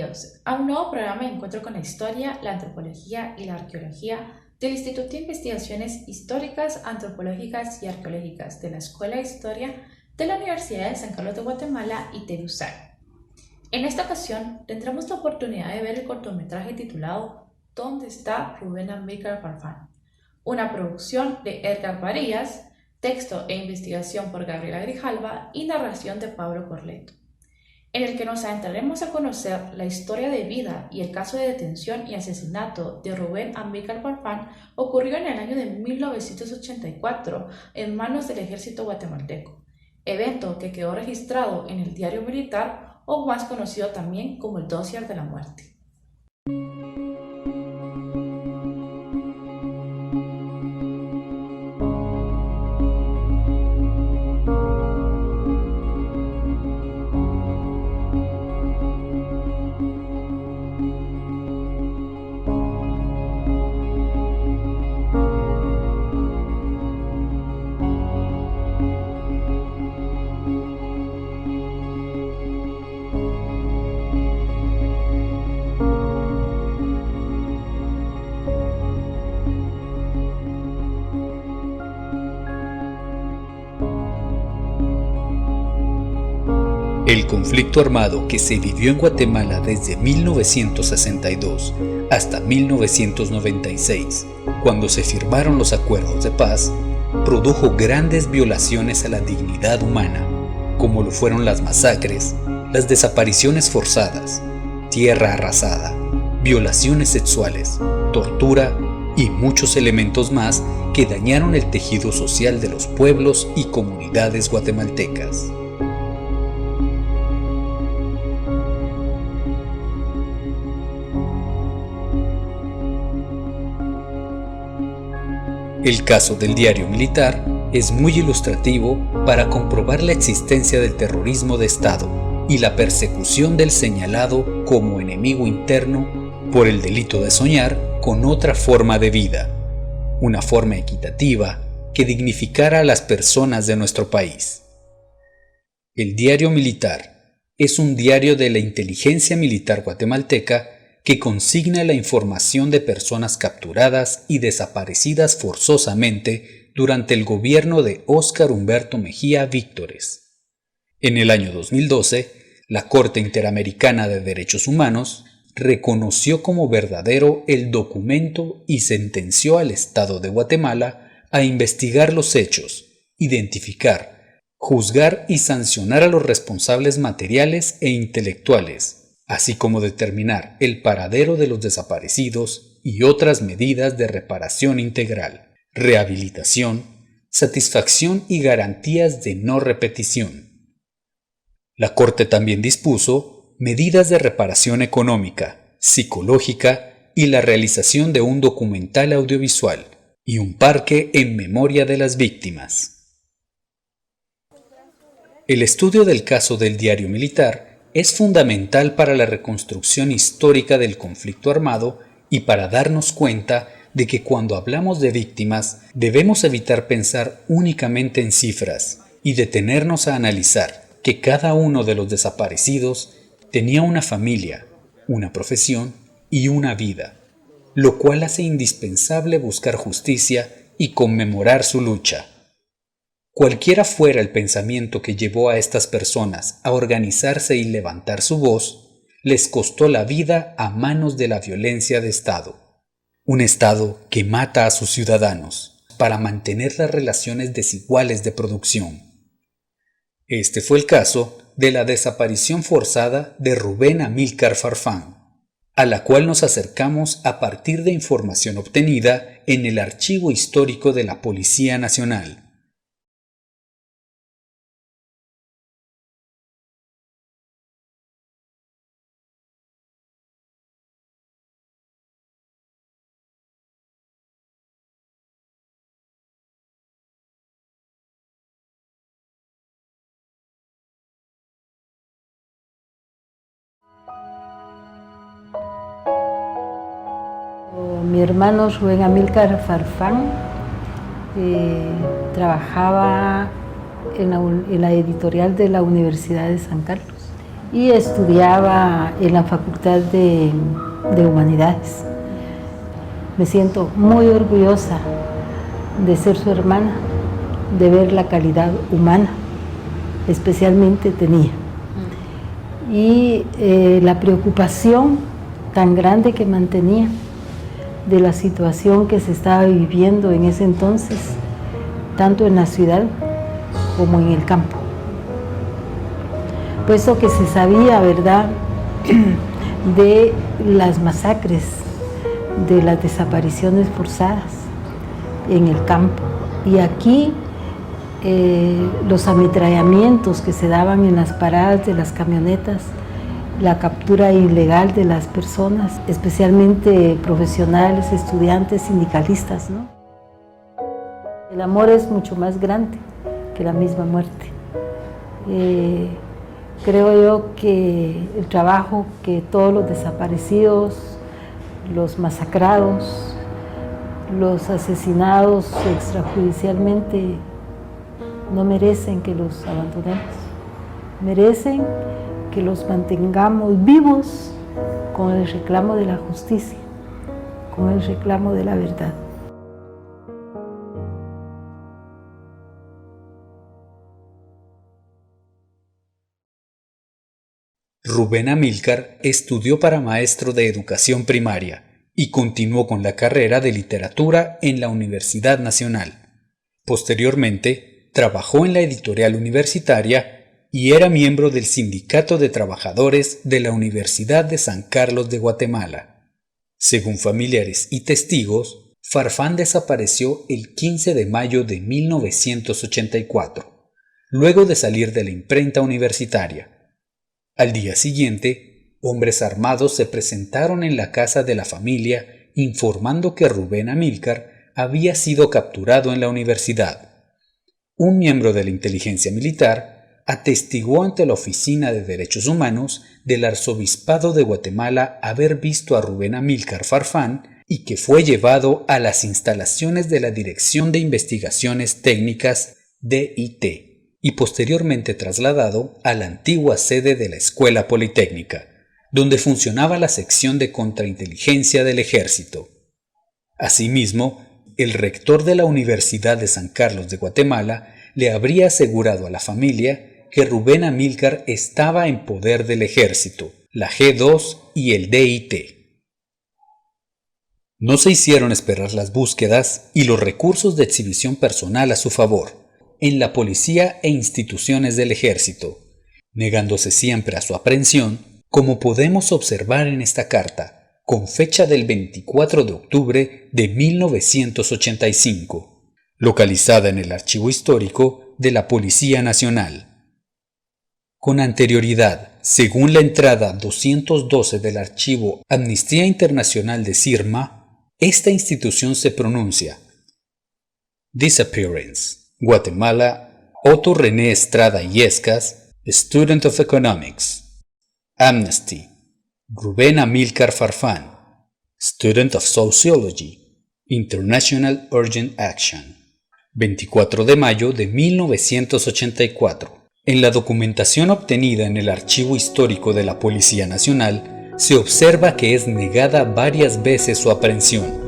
Bienvenidos a un nuevo programa de encuentro con la historia, la antropología y la arqueología del Instituto de Investigaciones Históricas, Antropológicas y Arqueológicas de la Escuela de Historia de la Universidad de San Carlos de Guatemala y TEDUSAC. En esta ocasión tendremos la oportunidad de ver el cortometraje titulado ¿Dónde está Rubén Amílcar Farfán?, una producción de Edgar Varillas, texto e investigación por Gabriela Grijalva y narración de Pablo Corleto, en el que nos adentraremos a conocer la historia de vida y el caso de detención y asesinato de Rubén Amílcar Farfán ocurrió en el año de 1984 en manos del ejército guatemalteco, evento que quedó registrado en el Diario Militar, o más conocido también como el Dossier de la Muerte. El conflicto armado que se vivió en Guatemala desde 1962 hasta 1996, cuando se firmaron los acuerdos de paz, produjo grandes violaciones a la dignidad humana, como lo fueron las masacres, las desapariciones forzadas, tierra arrasada, violaciones sexuales, tortura y muchos elementos más que dañaron el tejido social de los pueblos y comunidades guatemaltecas. El caso del Diario Militar es muy ilustrativo para comprobar la existencia del terrorismo de Estado y la persecución del señalado como enemigo interno por el delito de soñar con otra forma de vida, una forma equitativa que dignificara a las personas de nuestro país. El Diario Militar es un diario de la inteligencia militar guatemalteca que consigna la información de personas capturadas y desaparecidas forzosamente durante el gobierno de Óscar Humberto Mejía Víctores. En el año 2012, la Corte Interamericana de Derechos Humanos reconoció como verdadero el documento y sentenció al Estado de Guatemala a investigar los hechos, identificar, juzgar y sancionar a los responsables materiales e intelectuales, así como determinar el paradero de los desaparecidos y otras medidas de reparación integral, rehabilitación, satisfacción y garantías de no repetición. La Corte también dispuso medidas de reparación económica, psicológica y la realización de un documental audiovisual y un parque en memoria de las víctimas. El estudio del caso del Diario Militar es fundamental para la reconstrucción histórica del conflicto armado y para darnos cuenta de que cuando hablamos de víctimas debemos evitar pensar únicamente en cifras y detenernos a analizar que cada uno de los desaparecidos tenía una familia, una profesión y una vida, lo cual hace indispensable buscar justicia y conmemorar su lucha. Cualquiera fuera el pensamiento que llevó a estas personas a organizarse y levantar su voz, les costó la vida a manos de la violencia de Estado. Un Estado que mata a sus ciudadanos para mantener las relaciones desiguales de producción. Este fue el caso de la desaparición forzada de Rubén Amílcar Farfán, a la cual nos acercamos a partir de información obtenida en el Archivo Histórico de la Policía Nacional. Mi hermano Rubén Amílcar Farfán trabajaba en la editorial de la Universidad de San Carlos. y estudiaba en la Facultad de Humanidades. Me siento muy orgullosa de ser su hermana, de ver la calidad humana, especialmente tenía. Y la preocupación tan grande que mantenía de la situación que se estaba viviendo en ese entonces, tanto en la ciudad como en el campo. Puesto que se sabía, ¿verdad?, de las masacres, de las desapariciones forzadas en el campo. Y aquí los ametrallamientos que se daban en las paradas de las camionetas, la captura ilegal de las personas, especialmente profesionales, estudiantes, sindicalistas, ¿no? El amor es mucho más grande que la misma muerte. Creo yo que el trabajo que todos los desaparecidos, los masacrados, los asesinados extrajudicialmente no merecen que los abandonemos, merecen que los mantengamos vivos con el reclamo de la justicia, con el reclamo de la verdad. Rubén Amílcar estudió para maestro de educación primaria y continuó con la carrera de literatura en la Universidad Nacional. Posteriormente, trabajó en la editorial universitaria y era miembro del Sindicato de Trabajadores de la Universidad de San Carlos de Guatemala. Según familiares y testigos, Farfán desapareció el 15 de mayo de 1984, luego de salir de la imprenta universitaria. Al día siguiente, hombres armados se presentaron en la casa de la familia informando que Rubén Amílcar había sido capturado en la universidad. Un miembro de la inteligencia militar atestiguó ante la Oficina de Derechos Humanos del Arzobispado de Guatemala haber visto a Rubén Amílcar Farfán y que fue llevado a las instalaciones de la Dirección de Investigaciones Técnicas DIT y posteriormente trasladado a la antigua sede de la Escuela Politécnica, donde funcionaba la sección de contrainteligencia del Ejército. Asimismo, el rector de la Universidad de San Carlos de Guatemala le habría asegurado a la familia que Rubén Amílcar estaba en poder del Ejército, la G2 y el DIT. No se hicieron esperar las búsquedas y los recursos de exhibición personal a su favor en la policía e instituciones del Ejército, negándose siempre a su aprehensión, como podemos observar en esta carta, con fecha del 24 de octubre de 1985, localizada en el Archivo Histórico de la Policía Nacional. Con anterioridad, según la entrada 212 del Archivo Amnistía Internacional de CIRMA, esta institución se pronuncia Disappearance, Guatemala, Otto René Estrada Illescas, Student of Economics. Amnesty, Rubén Amílcar Farfán, Student of Sociology, International Urgent Action. 24 de mayo de 1984. En la documentación obtenida en el Archivo Histórico de la Policía Nacional, se observa que es negada varias veces su aprehensión.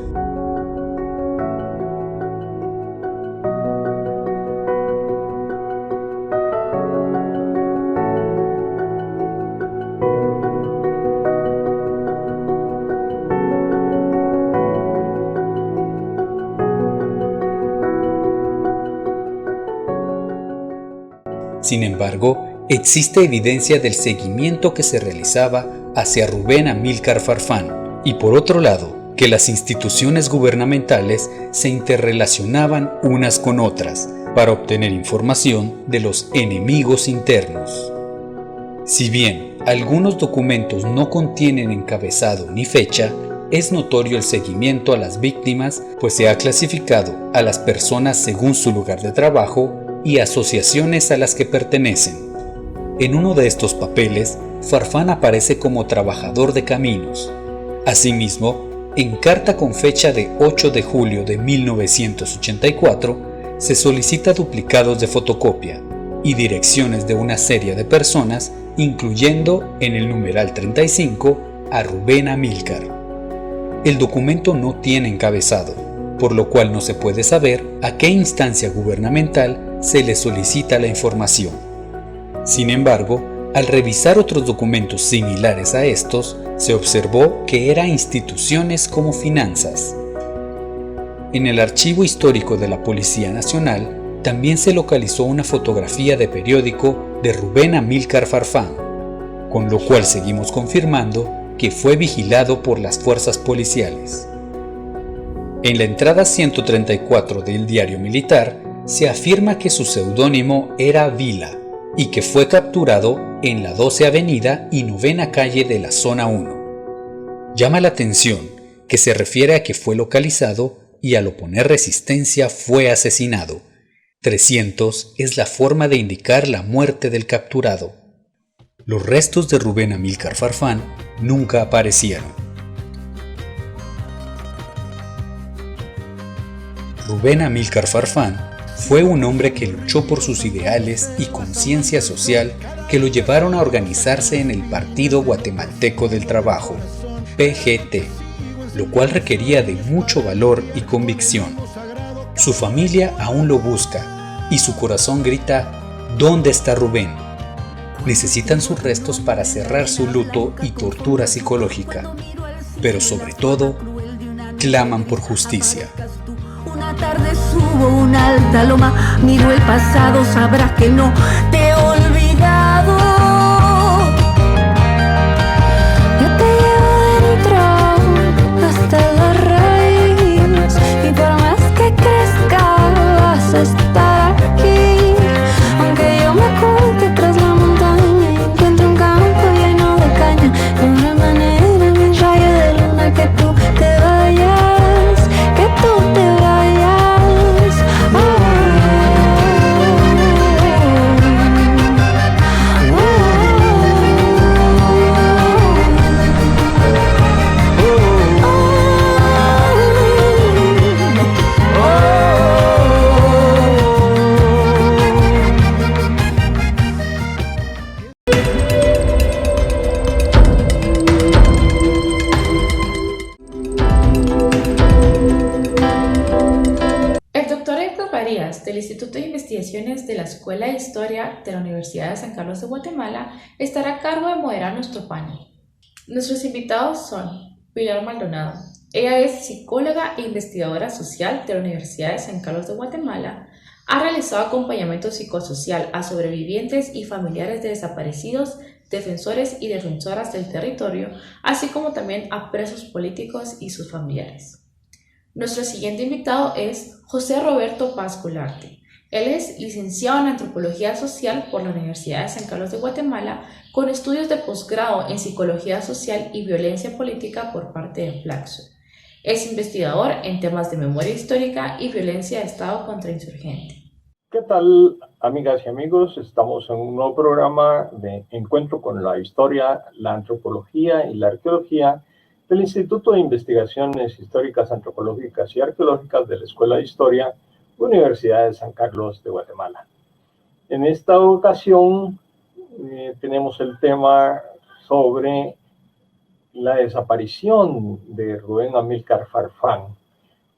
Sin embargo, existe evidencia del seguimiento que se realizaba hacia Rubén Amílcar Farfán y, por otro lado, que las instituciones gubernamentales se interrelacionaban unas con otras para obtener información de los enemigos internos. Si bien algunos documentos no contienen encabezado ni fecha, es notorio el seguimiento a las víctimas, pues se ha clasificado a las personas según su lugar de trabajo y asociaciones a las que pertenecen. En uno de estos papeles, Farfán aparece como trabajador de caminos. Asimismo, en carta con fecha de 8 de julio de 1984, se solicita duplicados de fotocopia y direcciones de una serie de personas incluyendo en el numeral 35 a Rubén Amílcar. El documento no tiene encabezado, por lo cual no se puede saber a qué instancia gubernamental se le solicita la información. Sin embargo, al revisar otros documentos similares a estos, se observó que eran instituciones como Finanzas. En el archivo histórico de la Policía Nacional también se localizó una fotografía de periódico de Rubén Amílcar Farfán, con lo cual seguimos confirmando que fue vigilado por las fuerzas policiales. En la entrada 134 del Diario Militar se afirma que su seudónimo era Vila y que fue capturado en la 12 Avenida y 9ª Calle de la Zona 1. Llama la atención que se refiere a que fue localizado y al oponer resistencia fue asesinado. 300 es la forma de indicar la muerte del capturado. Los restos de Rubén Amílcar Farfán nunca aparecieron. Rubén Amílcar Farfán fue un hombre que luchó por sus ideales y conciencia social que lo llevaron a organizarse en el Partido Guatemalteco del Trabajo, PGT, lo cual requería de mucho valor y convicción. Su familia aún lo busca y su corazón grita: ¿dónde está Rubén? Necesitan sus restos para cerrar su luto y tortura psicológica, pero sobre todo, claman por justicia. Una tarde subo una alta loma, miro el pasado, sabrás que no te he olvidado. Yo te llevo dentro hasta la raíz, y por más que crezca vas a estar aquí. Aunque yo me oculte tras la montaña y encuentre un campo lleno de caña, de una manera mi rayo de luna, que tú te vayas, que tú te vayas. Del Instituto de Investigaciones de la Escuela de Historia de la Universidad de San Carlos de Guatemala estará a cargo de moderar nuestro panel. Nuestros invitados son Pilar Maldonado. Ella es psicóloga e investigadora social de la Universidad de San Carlos de Guatemala. Ha realizado acompañamiento psicosocial a sobrevivientes y familiares de desaparecidos, defensores y defensoras del territorio, así como también a presos políticos y sus familiares. Nuestro siguiente invitado es José Roberto Paz Golarte. Él es licenciado en Antropología Social por la Universidad de San Carlos de Guatemala, con estudios de posgrado en Psicología Social y Violencia Política por parte de Flaxo. Es investigador en temas de memoria histórica y violencia de Estado contra insurgente. ¿Qué tal, amigas y amigos? Estamos en un nuevo programa de encuentro con la historia, la antropología y la arqueología del Instituto de Investigaciones Históricas, Antropológicas y Arqueológicas de la Escuela de Historia, Universidad de San Carlos de Guatemala. En esta ocasión tenemos el tema sobre la desaparición de Rubén Amílcar Farfán,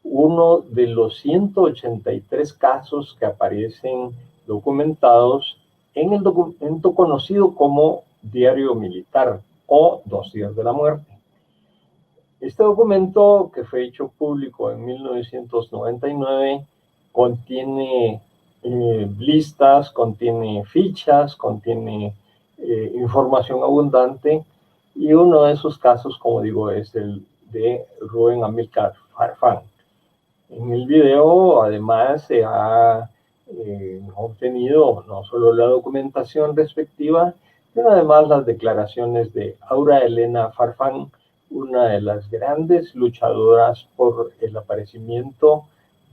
uno de los 183 casos que aparecen documentados en el documento conocido como Diario Militar o Dossier de la Muerte. Este documento, que fue hecho público en 1999, contiene listas, contiene fichas, contiene información abundante, y uno de esos casos, como digo, es el de Rubén Amílcar Farfán. En el video, además, se ha obtenido no solo la documentación respectiva, sino además las declaraciones de Aura Elena Farfán, una de las grandes luchadoras por el aparecimiento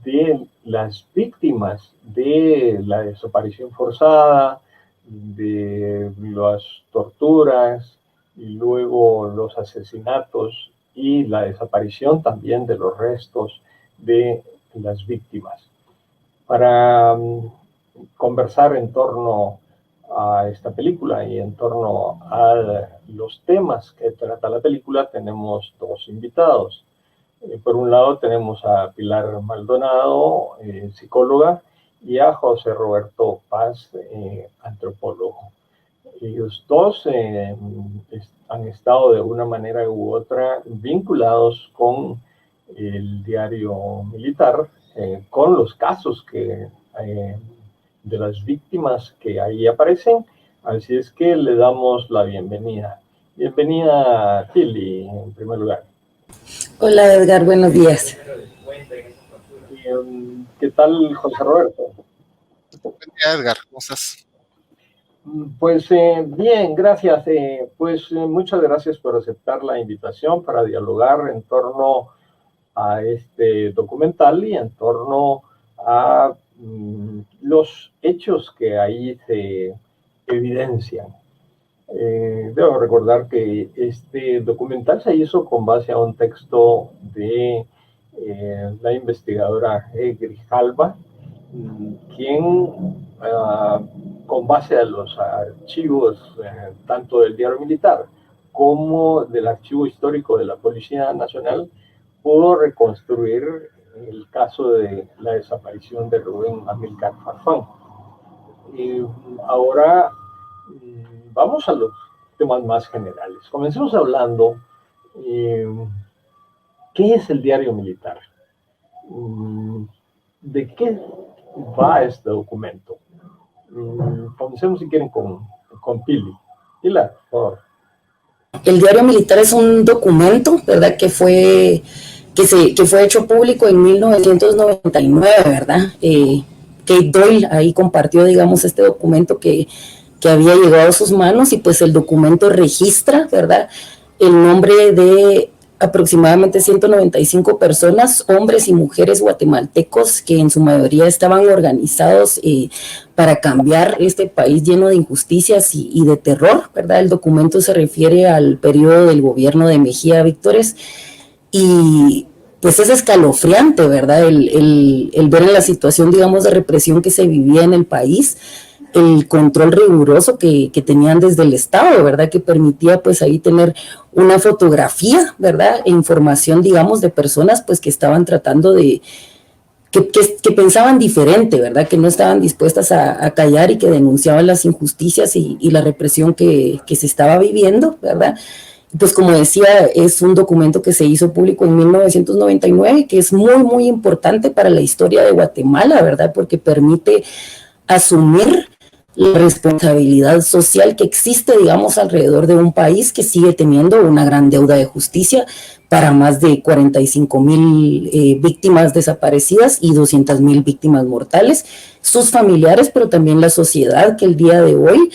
de las víctimas de la desaparición forzada, de las torturas y luego los asesinatos y la desaparición también de los restos de las víctimas. Para conversar en torno a esta película, y en torno a los temas que trata la película tenemos dos invitados. Por un lado tenemos a Pilar Maldonado, psicóloga, y a José Roberto Paz, antropólogo. Ellos dos han estado de una manera u otra vinculados con el diario militar, con los casos de las víctimas que ahí aparecen. Así es que le damos la bienvenida. Bienvenida, Tilly, en primer lugar. Hola Edgar, buenos días. ¿Qué tal, José Roberto? Buen día, Edgar, ¿cómo estás? Pues bien, gracias. Muchas gracias por aceptar la invitación para dialogar en torno a este documental y en torno a los hechos que ahí se evidencian. Debo recordar que este documental se hizo con base a un texto de la investigadora Grijalva, quien, con base a los archivos tanto del diario militar como del archivo histórico de la Policía Nacional, pudo reconstruir el caso de la desaparición de Rubén Amílcar Farfán. Y ahora vamos a los temas más generales. Comencemos hablando, ¿qué es el diario militar? ¿De qué va este documento? Comencemos, si quieren, con Pili. Pilar, por favor. El diario militar es un documento, ¿verdad?, que fue hecho público en 1999, ¿verdad? Kate Doyle ahí compartió, digamos, este documento que había llegado a sus manos, y pues el documento registra, ¿verdad?, el nombre de aproximadamente 195 personas, hombres y mujeres guatemaltecos, que en su mayoría estaban organizados para cambiar este país lleno de injusticias y de terror, ¿verdad? El documento se refiere al periodo del gobierno de Mejía Víctores, y pues es escalofriante, ¿verdad? El ver en la situación, digamos, de represión que se vivía en el país, el control riguroso que tenían desde el Estado, ¿verdad?, que permitía pues ahí tener una fotografía, ¿verdad?, e información, digamos, de personas pues que estaban tratando de, que pensaban diferente, ¿verdad?, que no estaban dispuestas a callar, y que denunciaban las injusticias y la represión que se estaba viviendo, ¿verdad? Pues como decía, es un documento que se hizo público en 1999, que es muy, muy importante para la historia de Guatemala, ¿verdad?, porque permite asumir la responsabilidad social que existe, digamos, alrededor de un país que sigue teniendo una gran deuda de justicia para más de 45,000 víctimas desaparecidas y 200,000 víctimas mortales, sus familiares, pero también la sociedad, que el día de hoy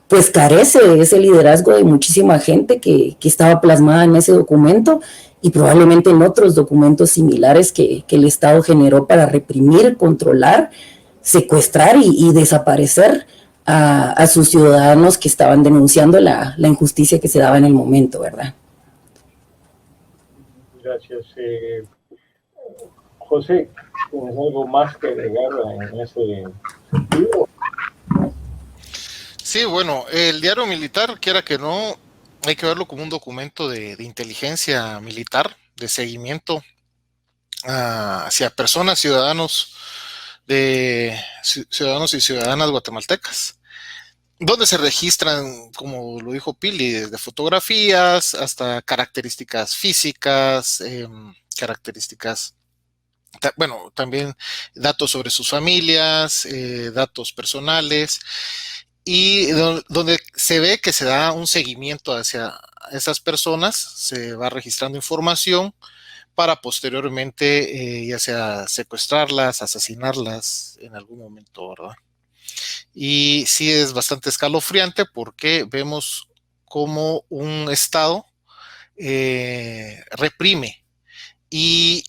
pues carece de ese liderazgo de muchísima gente que estaba plasmada en ese documento, y probablemente en otros documentos similares que el Estado generó para reprimir, controlar, secuestrar y desaparecer a sus ciudadanos que estaban denunciando la injusticia que se daba en el momento, ¿verdad? Gracias. José, ¿tienes algo más que agregar en ese sentido? Sí, bueno, el diario militar, quiera que no, hay que verlo como un documento de inteligencia militar, de seguimiento hacia personas, ciudadanos y ciudadanas guatemaltecas, donde se registran, como lo dijo Pili, desde fotografías hasta características físicas, también datos sobre sus familias, datos personales, y donde se ve que se da un seguimiento hacia esas personas, se va registrando información para posteriormente ya sea secuestrarlas, asesinarlas en algún momento, ¿verdad? Y sí es bastante escalofriante porque vemos cómo un Estado reprime y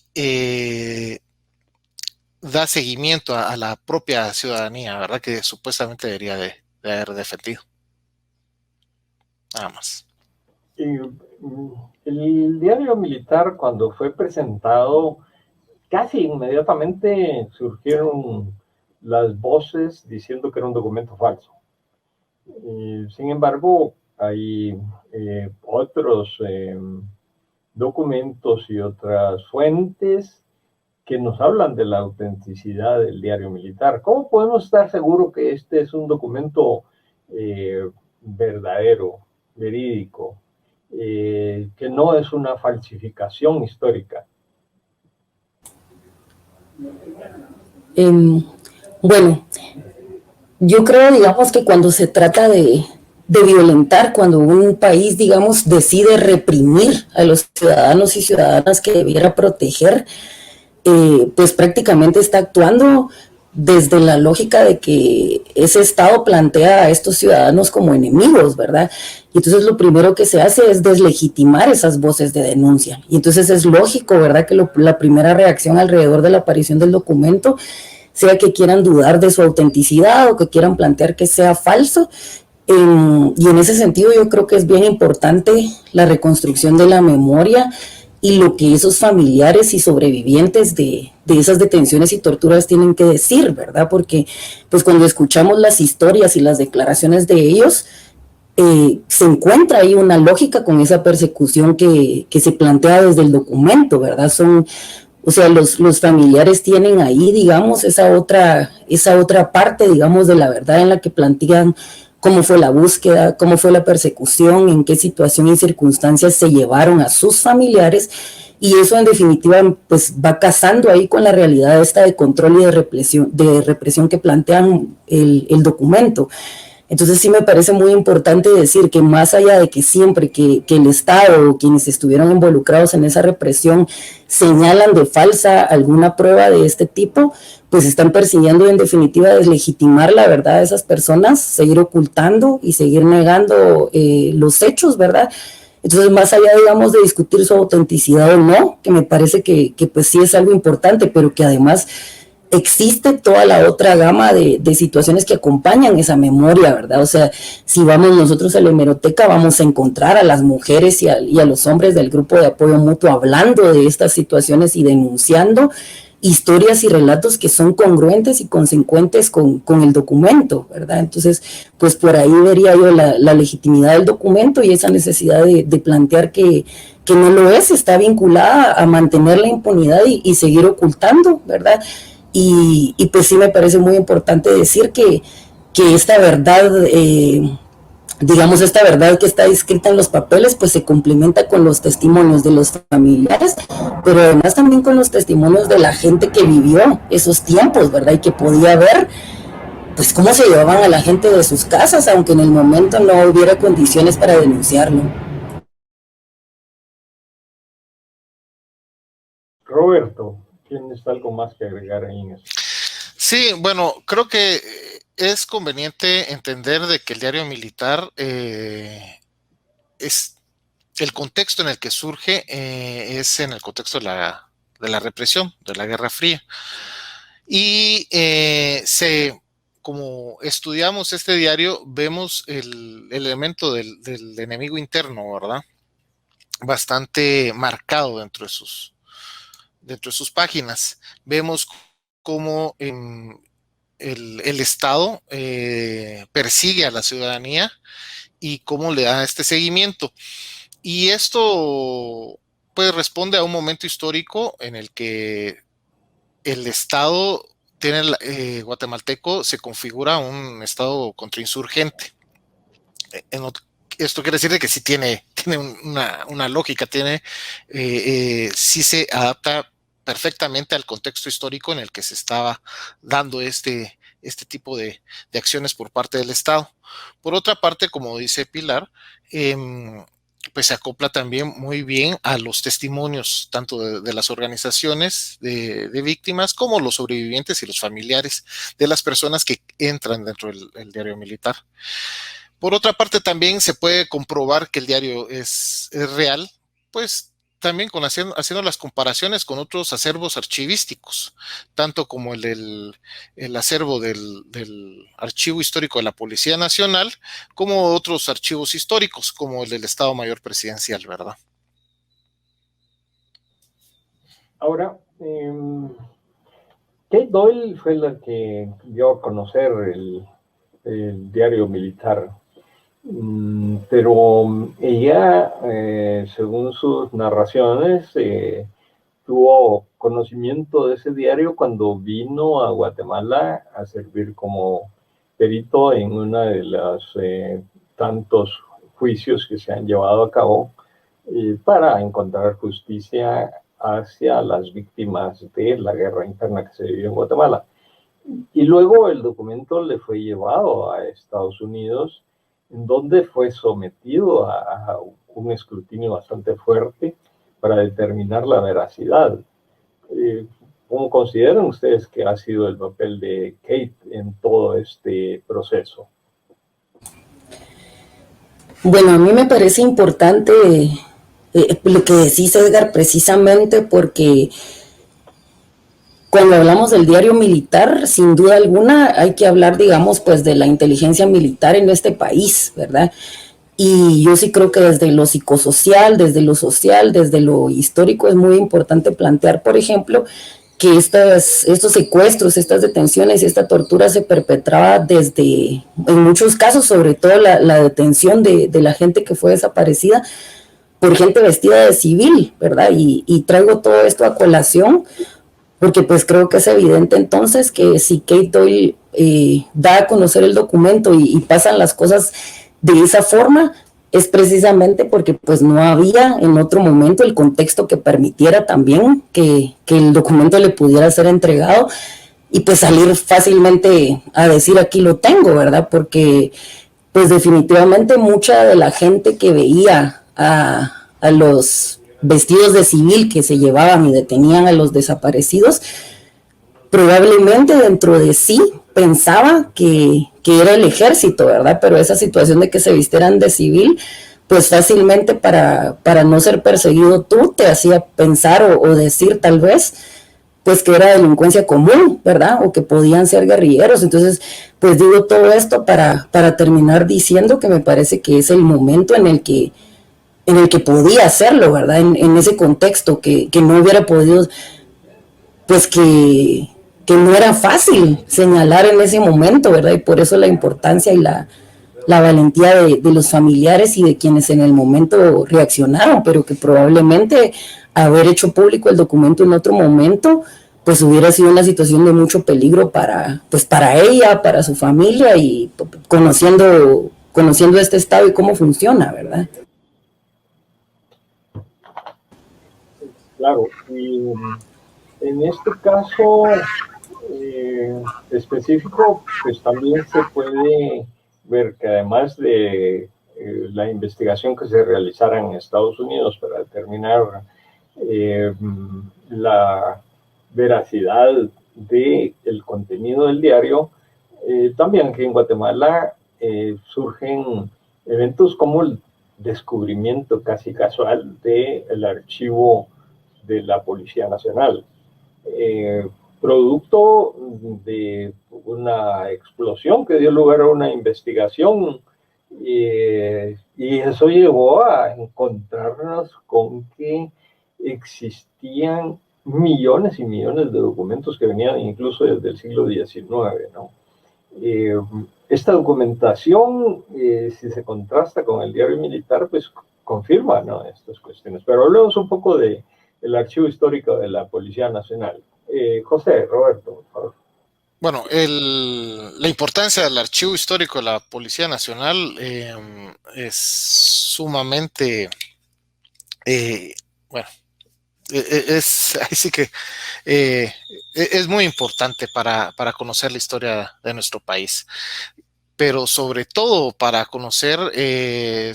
da seguimiento a la propia ciudadanía, ¿verdad?, que supuestamente debería de haber defendido. Nada más. El diario militar, cuando fue presentado, casi inmediatamente surgieron las voces diciendo que era un documento falso. Sin embargo, hay otros documentos y otras fuentes que nos hablan de la autenticidad del diario militar. ¿Cómo podemos estar seguros que este es un documento verdadero, verídico, que no es una falsificación histórica? Bueno, yo creo, digamos, que cuando se trata de violentar, cuando un país, digamos, decide reprimir a los ciudadanos y ciudadanas que debiera proteger, pues prácticamente está actuando desde la lógica de que ese Estado plantea a estos ciudadanos como enemigos, ¿verdad? Y entonces lo primero que se hace es deslegitimar esas voces de denuncia. Y entonces es lógico, ¿verdad?, que la primera reacción alrededor de la aparición del documento sea que quieran dudar de su autenticidad o que quieran plantear que sea falso. Y en ese sentido yo creo que es bien importante la reconstrucción de la memoria y lo que esos familiares y sobrevivientes de esas detenciones y torturas tienen que decir, ¿verdad? Porque pues cuando escuchamos las historias y las declaraciones de ellos, se encuentra ahí una lógica con esa persecución que se plantea desde el documento, ¿verdad? O sea, los familiares tienen ahí, digamos, esa otra parte, digamos, de la verdad en la que plantean cómo fue la búsqueda, cómo fue la persecución, en qué situación y circunstancias se llevaron a sus familiares, y eso en definitiva pues va casando ahí con la realidad esta de control y de represión que plantean el documento. Entonces sí me parece muy importante decir que más allá de que siempre que el Estado o quienes estuvieron involucrados en esa represión señalan de falsa alguna prueba de este tipo, pues están persiguiendo en definitiva deslegitimar la verdad de esas personas, seguir ocultando y seguir negando los hechos, ¿verdad? Entonces, más allá, digamos, de discutir su autenticidad o no, que me parece que pues sí es algo importante, pero que además existe toda la otra gama de situaciones que acompañan esa memoria, ¿verdad? O sea, si vamos nosotros a la hemeroteca, vamos a encontrar a las mujeres y a los hombres del grupo de apoyo mutuo hablando de estas situaciones y denunciando historias y relatos que son congruentes y consecuentes con el documento, ¿verdad? Entonces, pues por ahí vería yo la legitimidad del documento y esa necesidad de plantear que no lo es, está vinculada a mantener la impunidad y seguir ocultando, ¿verdad? Y pues sí me parece muy importante decir que esta verdad, digamos, esta verdad que está escrita en los papeles, pues se complementa con los testimonios de los familiares, pero además también con los testimonios de la gente que vivió esos tiempos, ¿verdad? Y que podía ver, pues, cómo se llevaban a la gente de sus casas, aunque en el momento no hubiera condiciones para denunciarlo. Roberto, ¿tienes algo más que agregar ahí en eso? Sí, bueno, creo que es conveniente entender de que el diario militar es el contexto en el que surge, es en el contexto de la represión, de la Guerra Fría. Y como estudiamos este diario, vemos el elemento del enemigo interno, ¿verdad? Bastante marcado dentro de sus páginas. Vemos cómo el Estado persigue a la ciudadanía y cómo le da este seguimiento. Y esto pues responde a un momento histórico en el que el Estado guatemalteco se configura un Estado contrainsurgente. Esto quiere decir que sí tiene una lógica, sí se adapta perfectamente al contexto histórico en el que se estaba dando este tipo de acciones por parte del Estado. Por otra parte, como dice Pilar, pues se acopla también muy bien a los testimonios tanto de las organizaciones de víctimas como los sobrevivientes y los familiares de las personas que entran dentro del diario militar. Por otra parte, también se puede comprobar que el diario es real, pues también haciendo las comparaciones con otros acervos archivísticos, tanto como el acervo del Archivo Histórico de la Policía Nacional, como otros archivos históricos, como el del Estado Mayor Presidencial, ¿verdad? Ahora, Kate Doyle fue la que dio a conocer el diario militar. Pero ella, según sus narraciones, tuvo conocimiento de ese diario cuando vino a Guatemala a servir como perito en uno de los tantos juicios que se han llevado a cabo para encontrar justicia hacia las víctimas de la guerra interna que se vivió en Guatemala. Y luego el documento le fue llevado a Estados Unidos, en donde fue sometido a un escrutinio bastante fuerte para determinar la veracidad. ¿Cómo consideran ustedes que ha sido el papel de Kate en todo este proceso? Bueno, a mí me parece importante lo que decís, Edgar, precisamente porque cuando hablamos del diario militar, sin duda alguna hay que hablar, digamos, pues de la inteligencia militar en este país, ¿verdad? Y yo sí creo que desde lo psicosocial, desde lo social, desde lo histórico es muy importante plantear, por ejemplo, que estos secuestros, estas detenciones y esta tortura se perpetraba desde, en muchos casos, sobre todo la detención de la gente que fue desaparecida por gente vestida de civil, ¿verdad? Y traigo todo esto a colación porque pues creo que es evidente entonces que si Kate Doyle da a conocer el documento y pasan las cosas de esa forma, es precisamente porque pues no había en otro momento el contexto que permitiera también que el documento le pudiera ser entregado y pues salir fácilmente a decir aquí lo tengo, ¿verdad? Porque pues definitivamente mucha de la gente que veía a los vestidos de civil que se llevaban y detenían a los desaparecidos, probablemente dentro de sí pensaba que era el ejército, ¿verdad? Pero esa situación de que se vistieran de civil, pues fácilmente para no ser perseguido tú, te hacía pensar o decir tal vez, pues que era delincuencia común, ¿verdad? O que podían ser guerrilleros. Entonces, pues digo todo esto para terminar diciendo que me parece que es el momento en el que podía hacerlo, ¿verdad? En ese contexto, que no hubiera podido, pues que no era fácil señalar en ese momento, ¿verdad? Y por eso la importancia y la valentía de los familiares y de quienes en el momento reaccionaron, pero que probablemente haber hecho público el documento en otro momento, pues hubiera sido una situación de mucho peligro para ella, para su familia y conociendo este estado y cómo funciona, ¿verdad? Claro, y en este caso específico, pues también se puede ver que además de la investigación que se realizara en Estados Unidos para determinar la veracidad del contenido del diario, también aquí en Guatemala surgen eventos como el descubrimiento casi casual del archivo de la Policía Nacional, producto de una explosión que dio lugar a una investigación, y eso llevó a encontrarnos con que existían millones y millones de documentos que venían incluso desde el siglo XIX, ¿no? Esta documentación, si se contrasta con el diario militar, pues confirma, ¿no?, estas cuestiones. Pero hablemos un poco del archivo histórico de la Policía Nacional. José, Roberto, por favor. Bueno, la importancia del archivo histórico de la Policía Nacional es sumamente, bueno, ahí sí que es muy importante para conocer la historia de nuestro país, pero sobre todo para conocer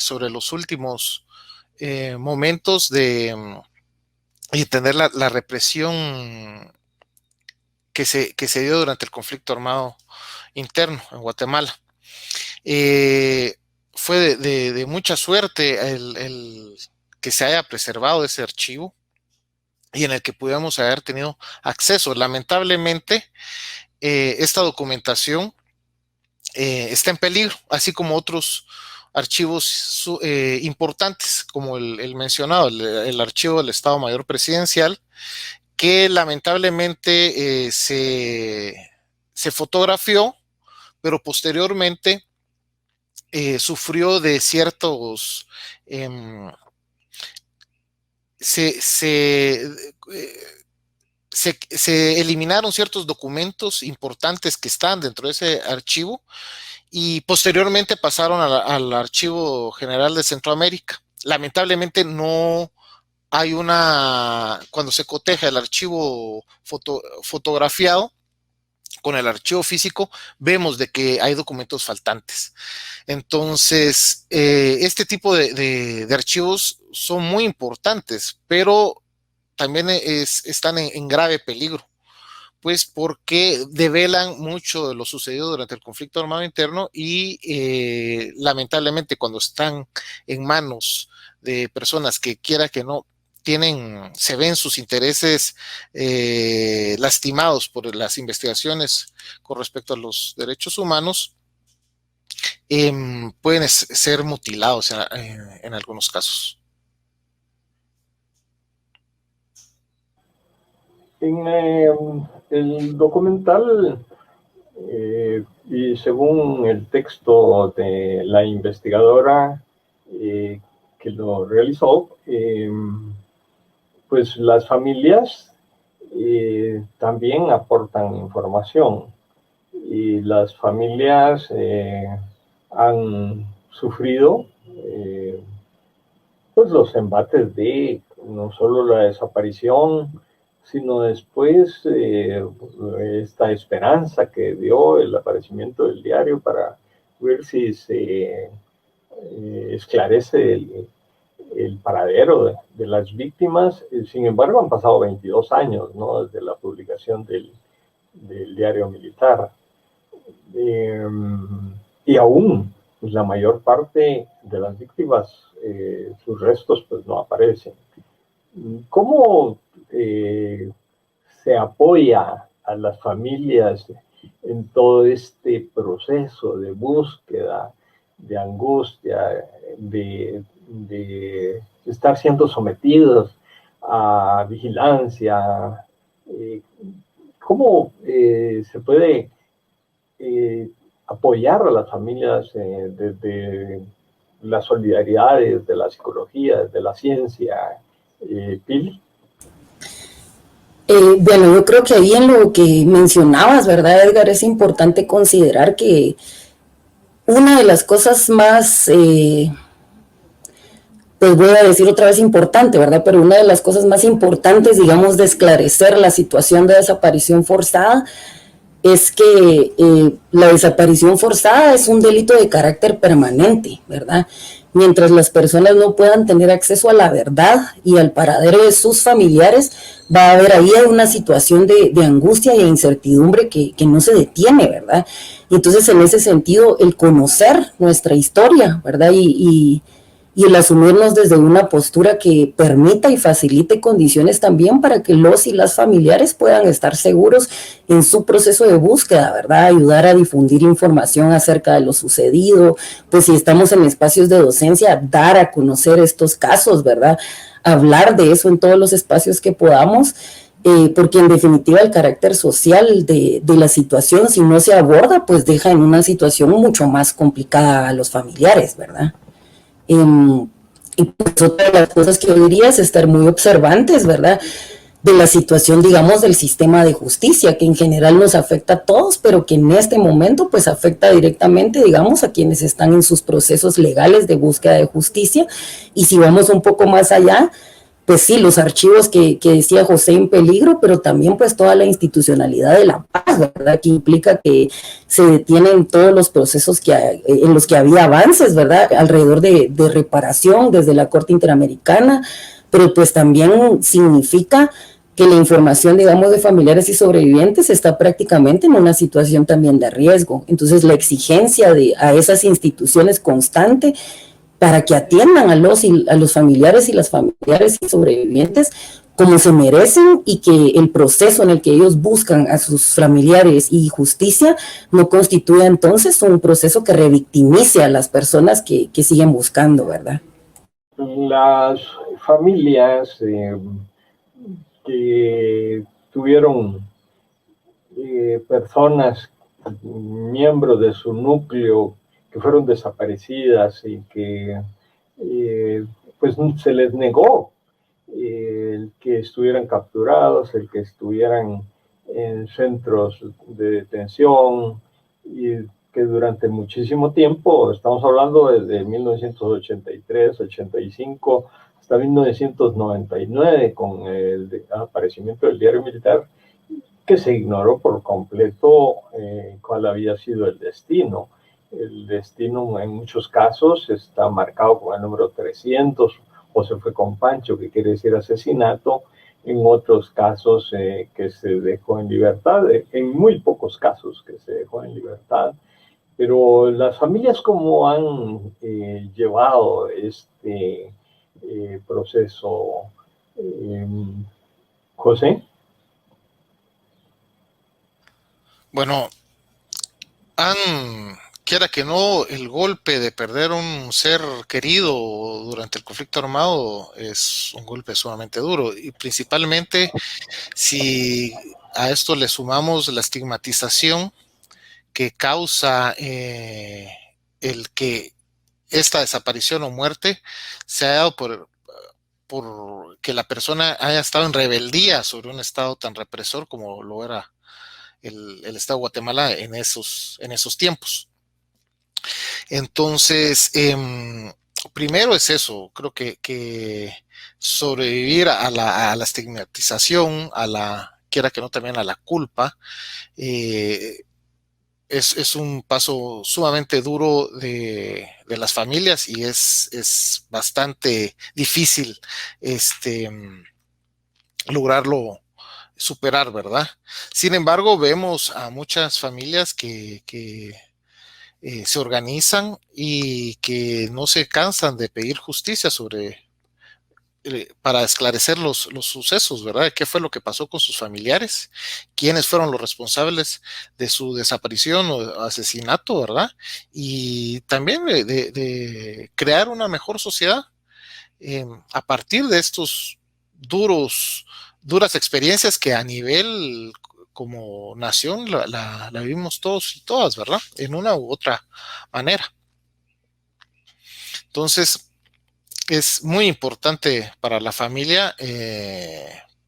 sobre los últimos momentos y entender la represión que se dio durante el conflicto armado interno en Guatemala. Fue de mucha suerte el que se haya preservado ese archivo y en el que pudiéramos haber tenido acceso. Lamentablemente, esta documentación está en peligro, así como otros archivos importantes, como el mencionado, el archivo del Estado Mayor Presidencial, que lamentablemente se fotografió, pero posteriormente sufrió de ciertos... se eliminaron ciertos documentos importantes que están dentro de ese archivo y posteriormente pasaron al Archivo General de Centroamérica. Lamentablemente no hay cuando se coteja el archivo fotografiado con el archivo físico, vemos de que hay documentos faltantes. Entonces, este tipo de archivos son muy importantes, pero también están en grave peligro, pues porque develan mucho de lo sucedido durante el conflicto armado interno y lamentablemente cuando están en manos de personas que quiera que no se ven sus intereses lastimados por las investigaciones con respecto a los derechos humanos, pueden ser mutilados en algunos casos. En el documental, y según el texto de la investigadora que lo realizó, pues las familias también aportan información y las familias han sufrido pues los embates de no solo la desaparición, sino después esta esperanza que dio el aparecimiento del diario para ver si se esclarece el paradero de las víctimas. Sin embargo, han pasado 22 años, ¿no?, desde la publicación del diario militar. Y aún pues, la mayor parte de las víctimas, sus restos pues no aparecen. ¿Cómo se apoya a las familias en todo este proceso de búsqueda, de angustia, de estar siendo sometidos a vigilancia? ¿Cómo se puede apoyar a las familias desde la solidaridad, desde la psicología, desde la ciencia? Pili. Bueno, yo creo que ahí en lo que mencionabas, ¿verdad, Edgar? Es importante considerar que una de las cosas más, pues voy a decir otra vez importante, ¿verdad? Pero una de las cosas más importantes, digamos, de esclarecer la situación de desaparición forzada es que la desaparición forzada es un delito de carácter permanente, ¿verdad? Mientras las personas no puedan tener acceso a la verdad y al paradero de sus familiares, va a haber ahí una situación de angustia y incertidumbre que no se detiene, ¿verdad? Y entonces, en ese sentido, el conocer nuestra historia, ¿verdad? Y el asumirnos desde una postura que permita y facilite condiciones también para que los y las familiares puedan estar seguros en su proceso de búsqueda, ¿verdad? Ayudar a difundir información acerca de lo sucedido, pues si estamos en espacios de docencia, dar a conocer estos casos, ¿verdad? Hablar de eso en todos los espacios que podamos, porque en definitiva el carácter social de la situación, si no se aborda, pues deja en una situación mucho más complicada a los familiares, ¿verdad? Y pues otra de las cosas que yo diría es estar muy observantes, ¿verdad?, de la situación, digamos, del sistema de justicia, que en general nos afecta a todos, pero que en este momento pues afecta directamente, digamos, a quienes están en sus procesos legales de búsqueda de justicia. Y si vamos un poco más allá, pues sí, los archivos que decía José en peligro, pero también pues toda la institucionalidad de la paz, ¿verdad?, que implica que se detienen todos los procesos en los que había avances, ¿verdad?, alrededor de reparación desde la Corte Interamericana, pero pues también significa que la información, digamos, de familiares y sobrevivientes está prácticamente en una situación también de riesgo. Entonces la exigencia a esas instituciones constante para que atiendan a los familiares y las familiares y sobrevivientes como se merecen, y que el proceso en el que ellos buscan a sus familiares y justicia no constituya entonces un proceso que revictimice a las personas que siguen buscando, ¿verdad? Las familias que tuvieron personas miembros de su núcleo que fueron desaparecidas y que pues se les negó el que estuvieran capturados, el que estuvieran en centros de detención, y que durante muchísimo tiempo, estamos hablando desde 1983, 85, hasta 1999, con el aparecimiento del diario militar, que se ignoró por completo cuál había sido el destino. El destino en muchos casos está marcado con el número 300, o se fue con Pancho, que quiere decir asesinato. En otros casos que se dejó en libertad, en muy pocos casos que se dejó en libertad. Pero las familias, ¿cómo han llevado este proceso, José? Bueno, quiera que no, el golpe de perder un ser querido durante el conflicto armado es un golpe sumamente duro, y principalmente si a esto le sumamos la estigmatización que causa el que esta desaparición o muerte se ha dado por que la persona haya estado en rebeldía sobre un estado tan represor como lo era el estado de Guatemala en esos tiempos. Entonces, primero es eso, creo que sobrevivir a la estigmatización, quiera que no, también a la culpa, es un paso sumamente duro de las familias, y es bastante difícil lograrlo superar, ¿verdad? Sin embargo, vemos a muchas familias que se organizan y que no se cansan de pedir justicia para esclarecer los sucesos, ¿verdad? ¿Qué fue lo que pasó con sus familiares? ¿Quiénes fueron los responsables de su desaparición o asesinato, ¿verdad? Y también de crear una mejor sociedad a partir de estos duras experiencias que a nivel como nación la vivimos todos y todas, ¿verdad? En una u otra manera. Entonces, es muy importante para la familia,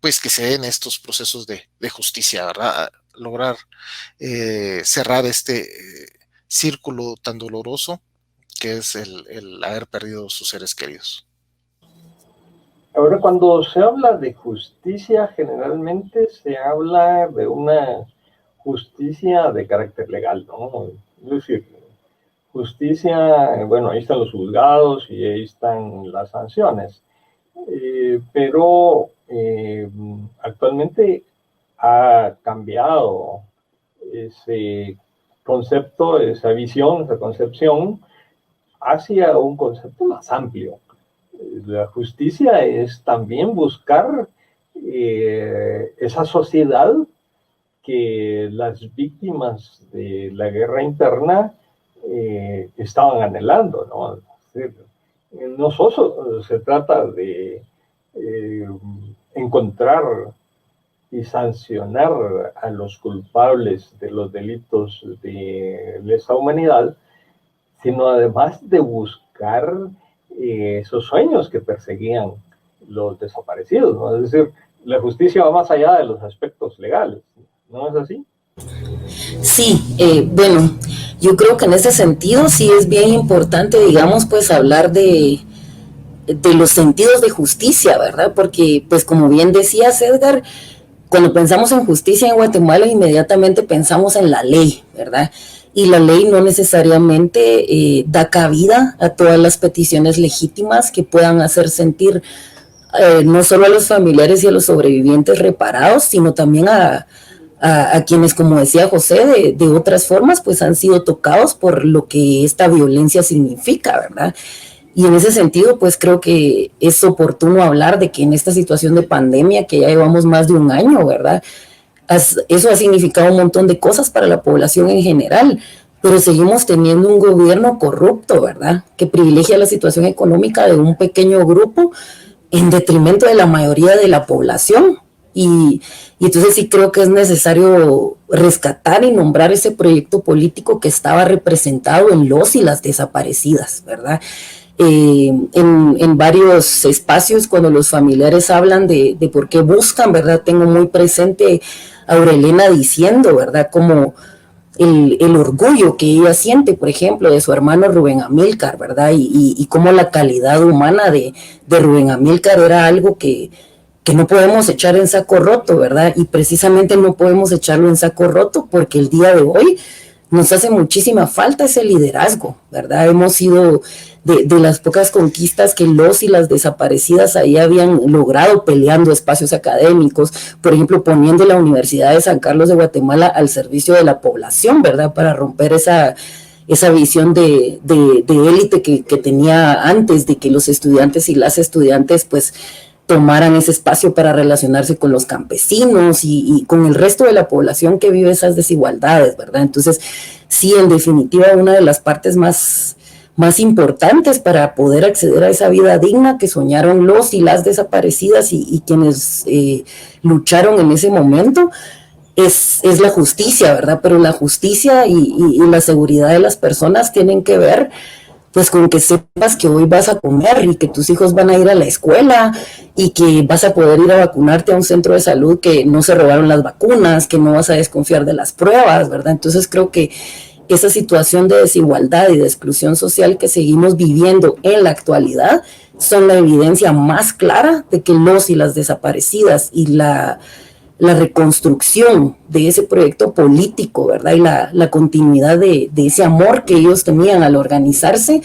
pues que se den estos procesos de justicia, ¿verdad? Lograr cerrar este círculo tan doloroso que es el haber perdido sus seres queridos. Ahora, cuando se habla de justicia, generalmente se habla de una justicia de carácter legal, ¿no? Es decir, justicia, bueno, ahí están los juzgados y ahí están las sanciones, pero actualmente ha cambiado ese concepto, esa visión, esa concepción, hacia un concepto más amplio. La justicia es también buscar esa sociedad que las víctimas de la guerra interna estaban anhelando, ¿no? Es decir, no solo se trata de encontrar y sancionar a los culpables de los delitos de lesa humanidad, sino además de buscar esos sueños que perseguían los desaparecidos, ¿no? Es decir, la justicia va más allá de los aspectos legales, ¿no es así? Sí, bueno, yo creo que en ese sentido sí es bien importante, digamos, pues hablar de los sentidos de justicia, ¿verdad? Porque, pues como bien decías, Edgar, cuando pensamos en justicia en Guatemala, inmediatamente pensamos en la ley, ¿verdad? Y la ley no necesariamente da cabida a todas las peticiones legítimas que puedan hacer sentir no solo a los familiares y a los sobrevivientes reparados, sino también a quienes, como decía José, de otras formas, pues han sido tocados por lo que esta violencia significa, ¿verdad? Y en ese sentido, pues creo que es oportuno hablar de que en esta situación de pandemia, que ya llevamos más de un año, ¿verdad? Eso ha significado un montón de cosas para la población en general, pero seguimos teniendo un gobierno corrupto, ¿verdad? Que privilegia la situación económica de un pequeño grupo en detrimento de la mayoría de la población. Y entonces sí creo que es necesario rescatar y nombrar ese proyecto político que estaba representado en los y las desaparecidas, ¿verdad? En varios espacios, cuando los familiares hablan de por qué buscan, ¿verdad? Tengo muy presente a Aurelena diciendo, ¿verdad? Como el orgullo que ella siente, por ejemplo, de su hermano Rubén Amílcar, ¿verdad? Y cómo la calidad humana de Rubén Amílcar era algo que no podemos echar en saco roto, ¿verdad? Y precisamente no podemos echarlo en saco roto porque el día de hoy nos hace muchísima falta ese liderazgo, ¿verdad? Hemos sido de las pocas conquistas que los y las desaparecidas ahí habían logrado peleando espacios académicos, por ejemplo, poniendo la Universidad de San Carlos de Guatemala al servicio de la población, ¿verdad? Para romper esa visión de élite que tenía antes, de que los estudiantes y las estudiantes, pues, tomaran ese espacio para relacionarse con los campesinos y con el resto de la población que vive esas desigualdades, ¿verdad? Entonces, sí, en definitiva, una de las partes más importantes para poder acceder a esa vida digna que soñaron los y las desaparecidas y quienes lucharon en ese momento, es la justicia, ¿verdad? Pero la justicia y la seguridad de las personas tienen que ver pues con que sepas que hoy vas a comer y que tus hijos van a ir a la escuela y que vas a poder ir a vacunarte a un centro de salud, que no se robaron las vacunas, que no vas a desconfiar de las pruebas, ¿verdad? Entonces creo que esa situación de desigualdad y de exclusión social que seguimos viviendo en la actualidad son la evidencia más clara de que los y las desaparecidas y la reconstrucción de ese proyecto político, ¿verdad? Y la continuidad de ese amor que ellos tenían al organizarse,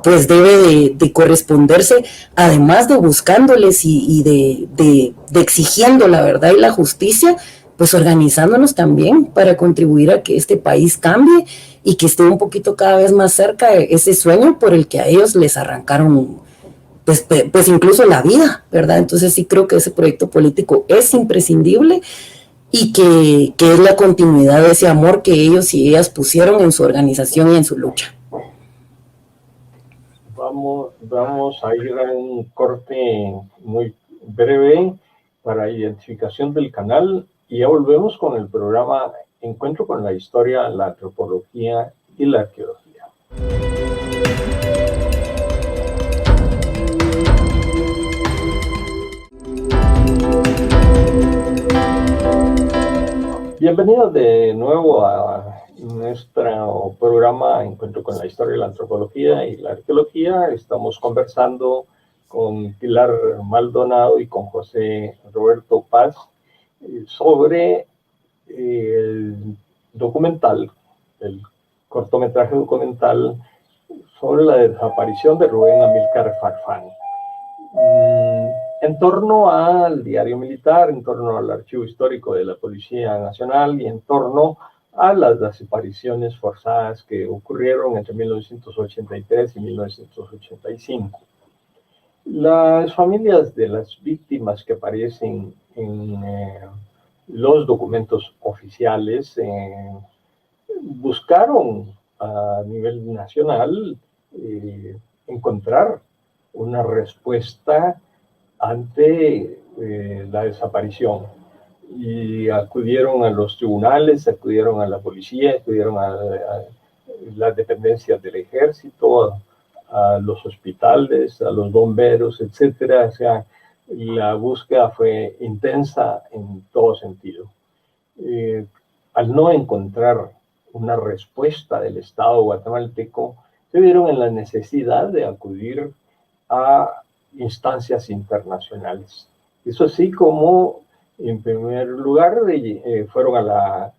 pues debe de corresponderse, además de buscándoles y de exigiendo la verdad y la justicia, pues organizándonos también para contribuir a que este país cambie y que esté un poquito cada vez más cerca de ese sueño por el que a ellos les arrancaron pues incluso la vida, ¿verdad? Entonces sí creo que ese proyecto político es imprescindible y que es la continuidad de ese amor que ellos y ellas pusieron en su organización y en su lucha. Vamos a ir a un corte muy breve para identificación del canal y ya volvemos con el programa Encuentro con la Historia, la Antropología y la Arqueología. Bienvenidos de nuevo a nuestro programa Encuentro con la Historia, la Antropología y la Arqueología. Estamos conversando con Pilar Maldonado y con José Roberto Paz sobre el documental, el cortometraje documental sobre la desaparición de Rubén Amílcar Farfán. En torno al diario militar, en torno al archivo histórico de la Policía Nacional y en torno a las desapariciones forzadas que ocurrieron entre 1983 y 1985. Las familias de las víctimas que aparecen en los documentos oficiales buscaron a nivel nacional encontrar una respuesta ante la desaparición y acudieron a los tribunales, acudieron a la policía, acudieron a las dependencias del ejército, a los hospitales, a los bomberos, etcétera. O sea, la búsqueda fue intensa en todo sentido. Al no encontrar una respuesta del Estado guatemalteco, se vieron en la necesidad de acudir a instancias internacionales. Eso así como, en primer lugar, fueron a la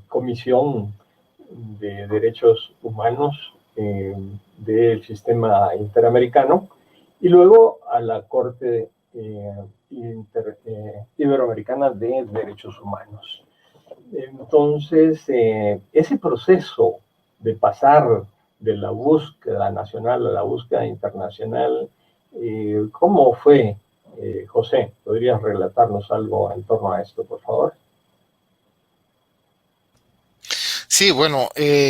Comisión de Derechos Humanos del Sistema Interamericano y luego a la Corte Iberoamericana de Derechos Humanos. Entonces, ese proceso de pasar de la búsqueda nacional a la búsqueda internacional, ¿cómo fue, José? ¿Podrías relatarnos algo en torno a esto, por favor? Sí, bueno,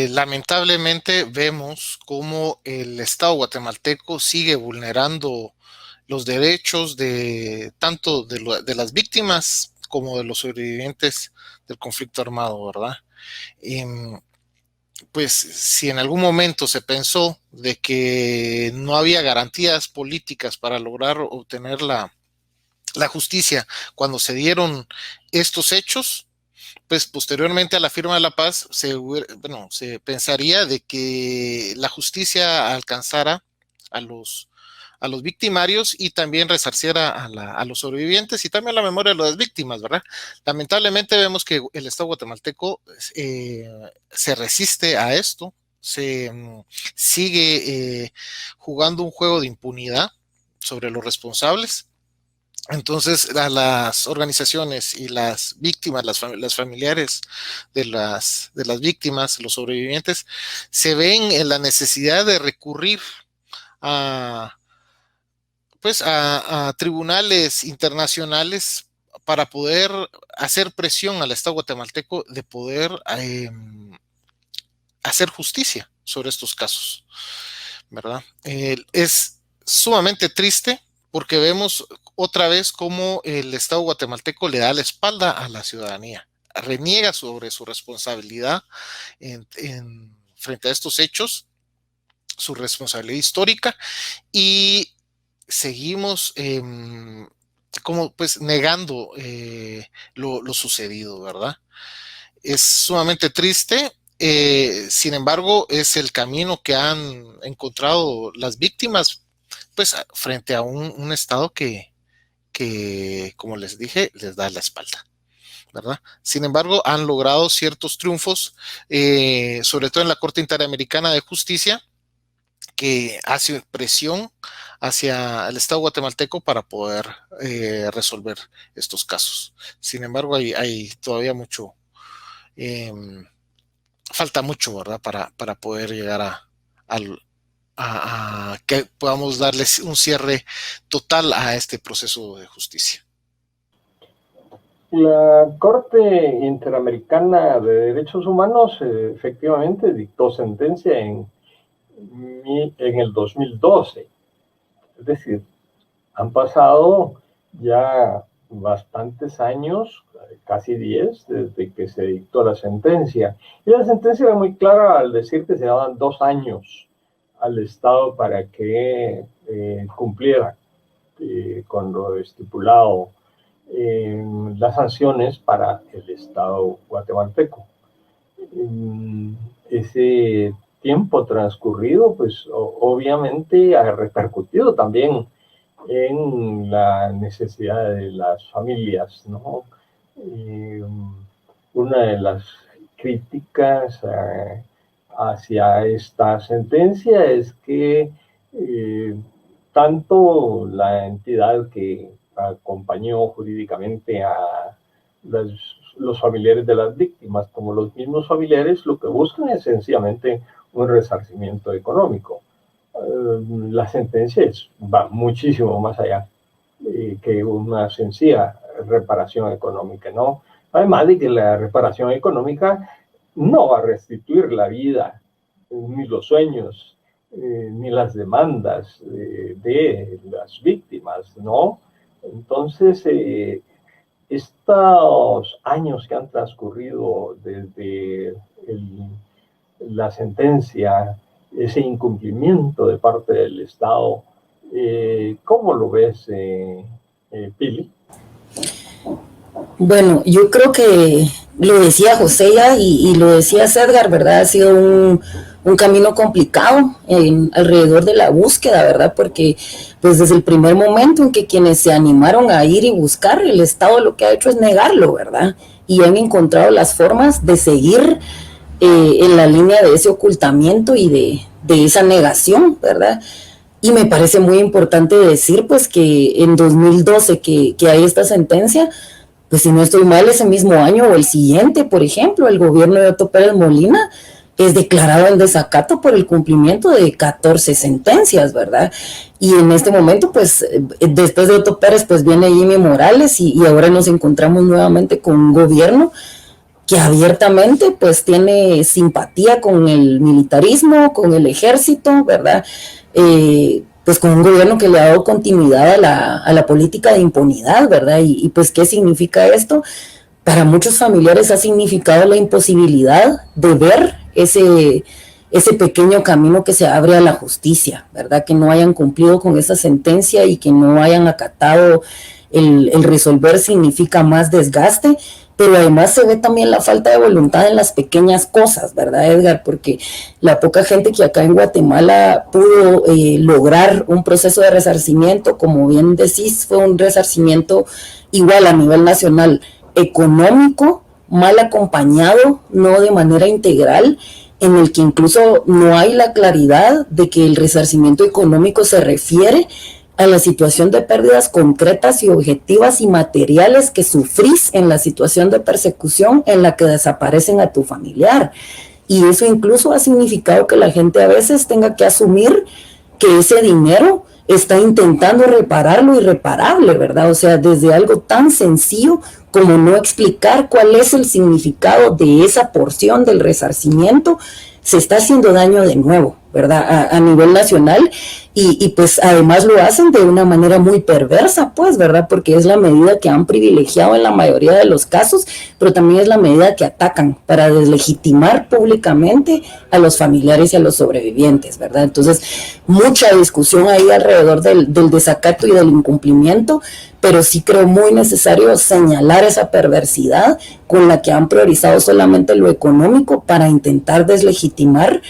lamentablemente vemos cómo el Estado guatemalteco sigue vulnerando los derechos de tanto de las víctimas como de los sobrevivientes del conflicto armado, ¿verdad? Pues si en algún momento se pensó de que no había garantías políticas para lograr obtener la justicia cuando se dieron estos hechos, pues posteriormente a la firma de la paz se pensaría de que la justicia alcanzara a los victimarios y también resarciera a los sobrevivientes y también la memoria de las víctimas, ¿verdad? Lamentablemente vemos que el Estado guatemalteco se resiste a esto, sigue jugando un juego de impunidad sobre los responsables. Entonces, a las organizaciones y las víctimas, las familiares de las víctimas, los sobrevivientes, se ven en la necesidad de recurrir a tribunales internacionales para poder hacer presión al Estado guatemalteco de poder hacer justicia sobre estos casos, ¿verdad? Es sumamente triste porque vemos otra vez cómo el Estado guatemalteco le da la espalda a la ciudadanía, reniega sobre su responsabilidad frente a estos hechos, su responsabilidad histórica, y seguimos como pues negando lo sucedido, ¿verdad? Es sumamente triste. Sin embargo, es el camino que han encontrado las víctimas, pues frente a un Estado que, como les dije, les da la espalda, ¿verdad? Sin embargo, han logrado ciertos triunfos, sobre todo en la Corte Interamericana de Justicia, que hace presión hacia el Estado guatemalteco para poder resolver estos casos. Sin embargo, hay todavía mucho, falta mucho, ¿verdad? Para poder llegar a que podamos darles un cierre total a este proceso de justicia. La Corte Interamericana de Derechos Humanos efectivamente dictó sentencia en el 2012. Es decir, han pasado ya bastantes años, casi 10, desde que se dictó la sentencia. Y la sentencia era muy clara al decir que se daban 2 años al Estado para que cumpliera con lo estipulado las sanciones para el Estado guatemalteco. Ese tiempo transcurrido, pues obviamente ha repercutido también en la necesidad de las familias, ¿no? Una de las críticas hacia esta sentencia es que tanto la entidad que acompañó jurídicamente a los familiares de las víctimas como los mismos familiares lo que buscan es sencillamente un resarcimiento económico. La sentencia va muchísimo más allá que una sencilla reparación económica, ¿no? Además de que la reparación económica no va a restituir la vida, ni los sueños, ni las demandas de las víctimas, ¿no? Entonces, estos años que han transcurrido desde la sentencia, ese incumplimiento de parte del Estado, ¿cómo lo ves, Pili? Bueno, yo creo que lo decía José ya y lo decía Edgar, ¿verdad? Ha sido un camino complicado alrededor de la búsqueda, ¿verdad? Porque pues desde el primer momento en que quienes se animaron a ir y buscar, el Estado lo que ha hecho es negarlo, ¿verdad? Y han encontrado las formas de seguir en la línea de ese ocultamiento y de esa negación, ¿verdad? Y me parece muy importante decir pues que en 2012 que hay esta sentencia, pues si no estoy mal, ese mismo año o el siguiente, por ejemplo, el gobierno de Otto Pérez Molina es declarado en desacato por el cumplimiento de 14 sentencias, ¿verdad? Y en este momento, pues, después de Otto Pérez, pues viene Jimmy Morales y ahora nos encontramos nuevamente con un gobierno que abiertamente, pues, tiene simpatía con el militarismo, con el ejército, ¿verdad? pues con un gobierno que le ha dado continuidad a la política de impunidad, ¿verdad? Y pues, ¿qué significa esto? Para muchos familiares ha significado la imposibilidad de ver ese pequeño camino que se abre a la justicia, ¿verdad? Que no hayan cumplido con esa sentencia y que no hayan acatado el resolver significa más desgaste, pero además se ve también la falta de voluntad en las pequeñas cosas, ¿verdad, Edgar? Porque la poca gente que acá en Guatemala pudo lograr un proceso de resarcimiento, como bien decís, fue un resarcimiento igual a nivel nacional, económico, mal acompañado, no de manera integral, en el que incluso no hay la claridad de que el resarcimiento económico se refiere a la situación de pérdidas concretas y objetivas y materiales que sufrís en la situación de persecución en la que desaparecen a tu familiar. Y eso incluso ha significado que la gente a veces tenga que asumir que ese dinero está intentando reparar lo irreparable, ¿verdad? O sea, desde algo tan sencillo como no explicar cuál es el significado de esa porción del resarcimiento, se está haciendo daño de nuevo, ¿verdad? A nivel nacional y pues además lo hacen de una manera muy perversa, pues, ¿verdad? Porque es la medida que han privilegiado en la mayoría de los casos, pero también es la medida que atacan para deslegitimar públicamente a los familiares y a los sobrevivientes, ¿verdad? Entonces, mucha discusión ahí alrededor del desacato y del incumplimiento, pero sí creo muy necesario señalar esa perversidad con la que han priorizado solamente lo económico para intentar deslegitimar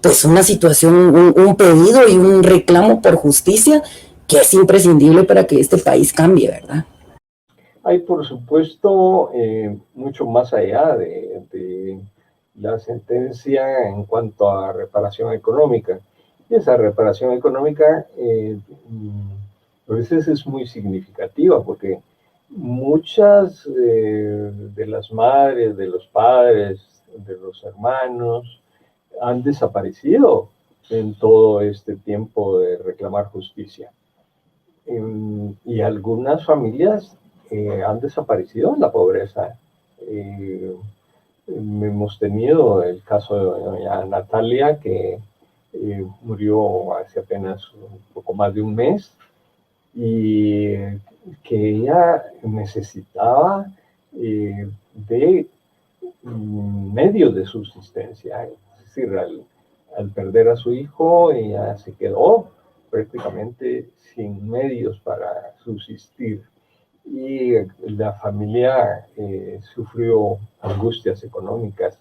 pues una situación, un pedido y un reclamo por justicia que es imprescindible para que este país cambie, ¿verdad? Hay, por supuesto, mucho más allá de la sentencia en cuanto a reparación económica. Y esa reparación económica a veces es muy significativa porque muchas de las madres, de los padres, de los hermanos, han desaparecido en todo este tiempo de reclamar justicia. Y algunas familias han desaparecido en la pobreza. Hemos tenido el caso de doña Natalia, que murió hace apenas un poco más de un mes, y que ella necesitaba de medios de subsistencia. Es decir, al perder a su hijo, ella se quedó prácticamente sin medios para subsistir. Y la familia sufrió angustias económicas,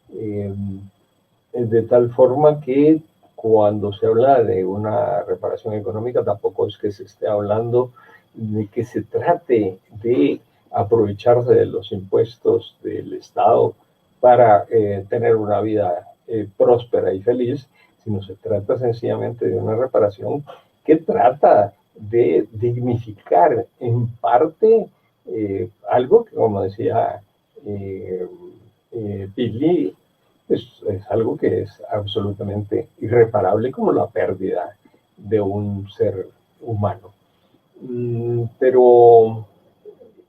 de tal forma que cuando se habla de una reparación económica, tampoco es que se esté hablando de que se trate de aprovecharse de los impuestos del Estado para tener una vida próspera y feliz, sino se trata sencillamente de una reparación que trata de dignificar en parte algo que, como decía Pili, es algo que es absolutamente irreparable, como la pérdida de un ser humano. Pero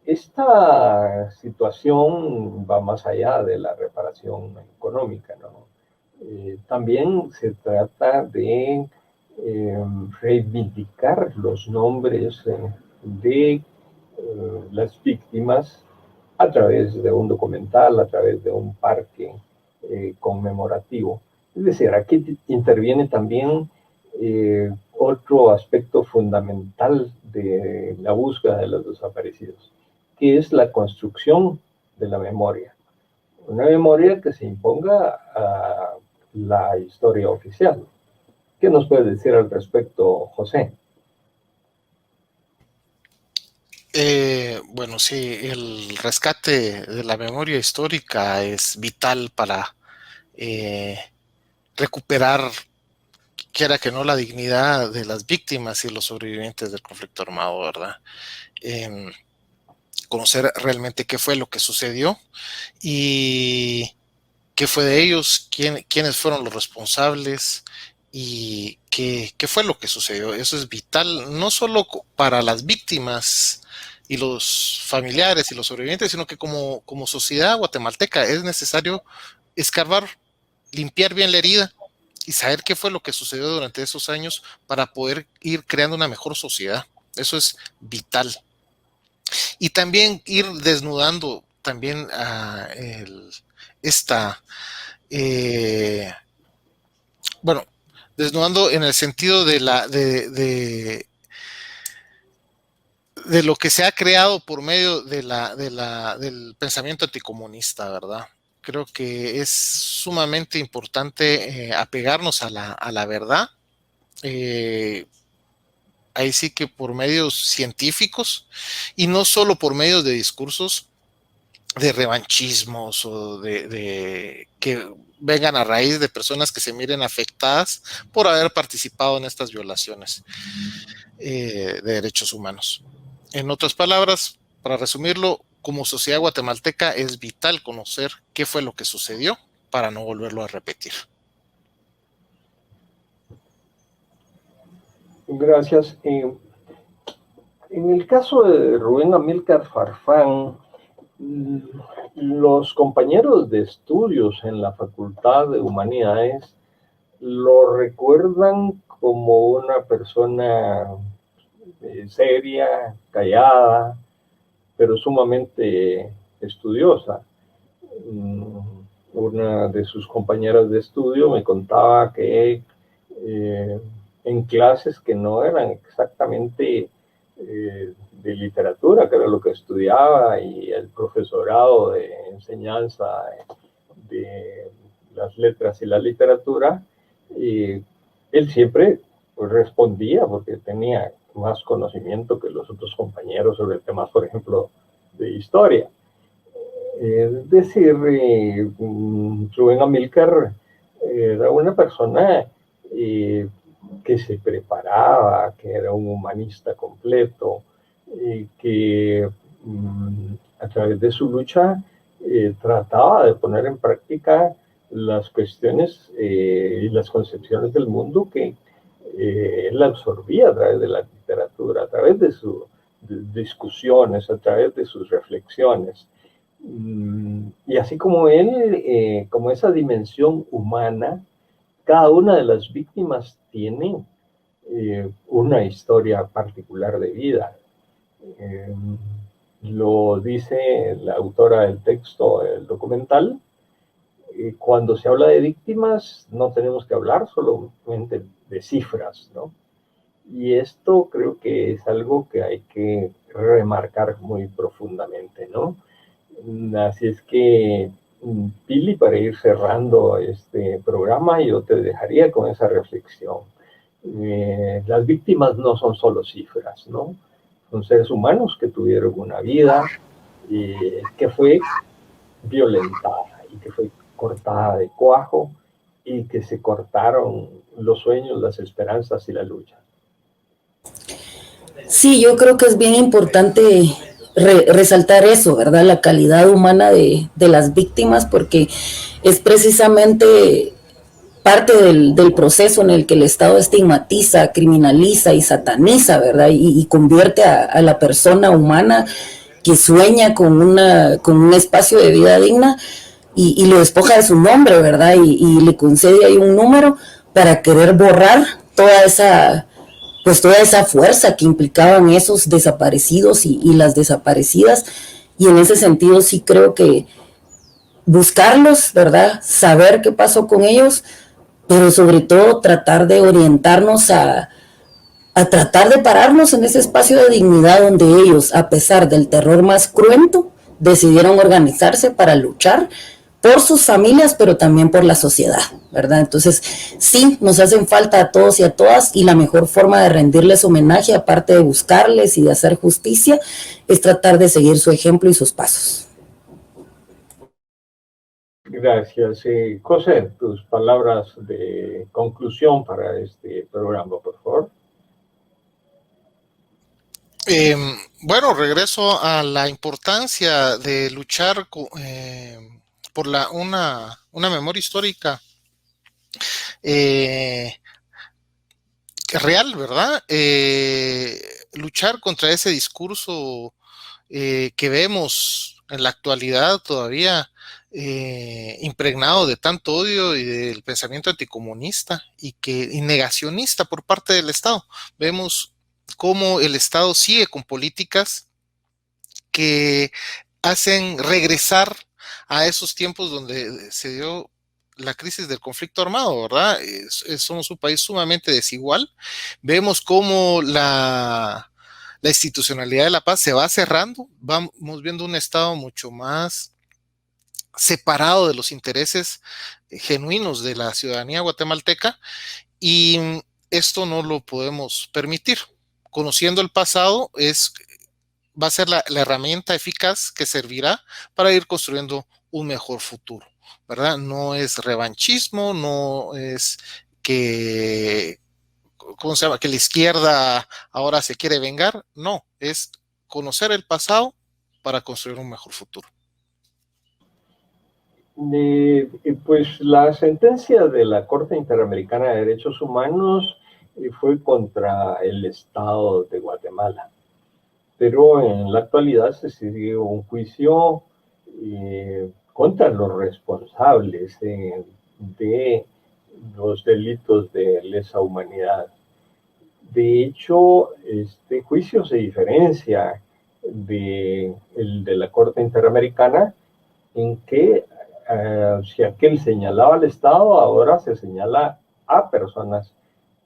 esta situación va más allá de la reparación económica, ¿no? También se trata de reivindicar los nombres de las víctimas a través de un documental, a través de un parque conmemorativo. Es decir, aquí interviene también otro aspecto fundamental de la búsqueda de los desaparecidos, que es la construcción de la memoria. Una memoria que se imponga a la historia oficial. ¿Qué nos puede decir al respecto, José? Bueno, sí, el rescate de la memoria histórica es vital para recuperar, quiera que no, la dignidad de las víctimas y los sobrevivientes del conflicto armado, ¿verdad? Conocer realmente qué fue lo que sucedió y qué fue de ellos, quiénes fueron los responsables y qué fue lo que sucedió. Eso es vital, no solo para las víctimas y los familiares y los sobrevivientes, sino que como sociedad guatemalteca es necesario escarbar, limpiar bien la herida y saber qué fue lo que sucedió durante esos años para poder ir creando una mejor sociedad. Eso es vital. Y también ir desnudando también esta, eh, bueno, desnudando en el sentido de lo que se ha creado por medio del pensamiento anticomunista, ¿verdad? Creo que es sumamente importante apegarnos a la verdad. Ahí sí que por medios científicos y no solo por medios de discursos de revanchismos o de que vengan a raíz de personas que se miren afectadas por haber participado en estas violaciones de derechos humanos. En otras palabras, para resumirlo, como sociedad guatemalteca es vital conocer qué fue lo que sucedió para no volverlo a repetir. Gracias. En el caso de Rubén Amílcar Farfán, los compañeros de estudios en la Facultad de Humanidades lo recuerdan como una persona seria, callada, pero sumamente estudiosa. Una de sus compañeras de estudio me contaba que en clases que no eran exactamente de literatura, que era lo que estudiaba, y el profesorado de enseñanza de las letras y la literatura, y él siempre respondía porque tenía más conocimiento que los otros compañeros sobre temas, por ejemplo, de historia. Es decir, Rubén Amílcar era una persona que se preparaba, que era un humanista completo, que a través de su lucha trataba de poner en práctica las cuestiones y las concepciones del mundo que él absorbía a través de la literatura, a través de sus discusiones, a través de sus reflexiones. Y así como él, como esa dimensión humana, cada una de las víctimas tiene una historia particular de vida. Lo dice la autora del texto, el documental. Cuando se habla de víctimas, no tenemos que hablar solamente de cifras, ¿no? Y esto creo que es algo que hay que remarcar muy profundamente, ¿no? Así es que, Pili, para ir cerrando este programa, yo te dejaría con esa reflexión. Las víctimas no son solo cifras, ¿no? Son seres humanos que tuvieron una vida que fue violentada y que fue cortada de cuajo y que se cortaron los sueños, las esperanzas y la lucha. Sí, yo creo que es bien importante resaltar eso, ¿verdad? La calidad humana de las víctimas, porque es precisamente parte del proceso en el que el Estado estigmatiza, criminaliza y sataniza, ¿verdad? Y convierte a la persona humana que sueña con un espacio de vida digna y lo despoja de su nombre, ¿verdad? Y le concede ahí un número para querer borrar toda esa fuerza que implicaban esos desaparecidos y las desaparecidas. Y en ese sentido sí creo que buscarlos, ¿verdad? Saber qué pasó con ellos, pero sobre todo tratar de orientarnos a tratar de pararnos en ese espacio de dignidad donde ellos, a pesar del terror más cruento, decidieron organizarse para luchar por sus familias, pero también por la sociedad, ¿verdad? Entonces, sí, nos hacen falta a todos y a todas, y la mejor forma de rendirles homenaje, aparte de buscarles y de hacer justicia, es tratar de seguir su ejemplo y sus pasos. Gracias. José, tus palabras de conclusión para este programa, por favor. Bueno, regreso a la importancia de luchar por una memoria histórica real, ¿verdad? Luchar contra ese discurso que vemos en la actualidad todavía impregnado de tanto odio y del pensamiento anticomunista y negacionista por parte del Estado. Vemos cómo el Estado sigue con políticas que hacen regresar a esos tiempos donde se dio la crisis del conflicto armado, ¿verdad? Somos un país sumamente desigual. Vemos cómo la institucionalidad de la paz se va cerrando. Vamos viendo un Estado mucho más separado de los intereses genuinos de la ciudadanía guatemalteca, y esto no lo podemos permitir. Conociendo el pasado va a ser la herramienta eficaz que servirá para ir construyendo un mejor futuro, ¿verdad? No es revanchismo, no es que, ¿cómo se llama?, que la izquierda ahora se quiere vengar. No, es conocer el pasado para construir un mejor futuro. Pues la sentencia de la Corte Interamericana de Derechos Humanos fue contra el Estado de Guatemala, pero en la actualidad se sigue un juicio contra los responsables de los delitos de lesa humanidad. De hecho, este juicio se diferencia del de la Corte Interamericana, en que si aquel señalaba al Estado, ahora se señala a personas